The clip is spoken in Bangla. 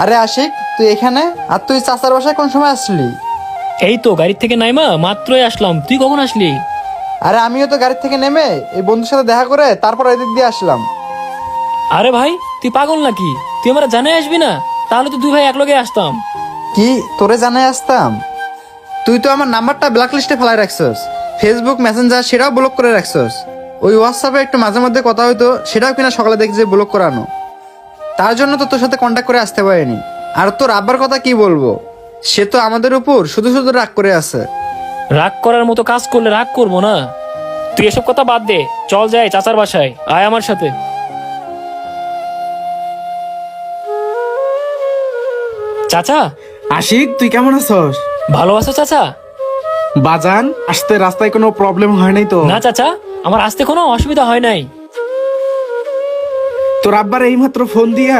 আরে আশিক, তুই এখানে? আর তুই চাচার বাসায় কোন সময় আসলি? এই তো গাড়ি থেকে নাইমা মাত্রই আসলাম। তুই কখন আসলি? আরে আমিও তো গাড়ি থেকে নেমে এই বন্ধুর সাথে দেখা করে তারপর এদিক দিয়ে আসলাম। আরে ভাই, তুই পাগল নাকি? তুই আমার জানাই আসবি না? তাহলে তো দুই ভাই একলগে আসতাম। কি তোরে জানাই আসতাম? তুই তো আমার নাম্বারটা ব্ল্যাক লিস্টে ফেলাই রাখছস, ফেসবুক মেসেঞ্জার সেটাও ব্লক করে রাখছস। ওই হোয়াটসঅ্যাপে একটু মাঝে মধ্যে কথা হইতো, সেটাও কিনা সকালে দেখি যে ব্লক করানো। তার জন্য তো তোর সাথে কন্ট্যাক্ট করে আসতে পারিনি। আর তোর আব্বার কথা কি বলবো, সে তো আমাদের উপর শুধু শুধু রাগ করে আছে। রাগ করার মতো কাজ করলে রাগ করবো না? তুই এসব কথা বাদ দে, চল যাই চাচার বাসায়, আয় আমার সাথে। চাচা। আশিক, তুই কেমন আছস? ভালো আছো চাচা? বাজান, আসতে রাস্তায় কোনো প্রবলেম হয় নাই তো? না চাচা, আমার আসতে কোনো অসুবিধা হয় নাই। তোর আব্বার এইমাত্র ফোন দিয়া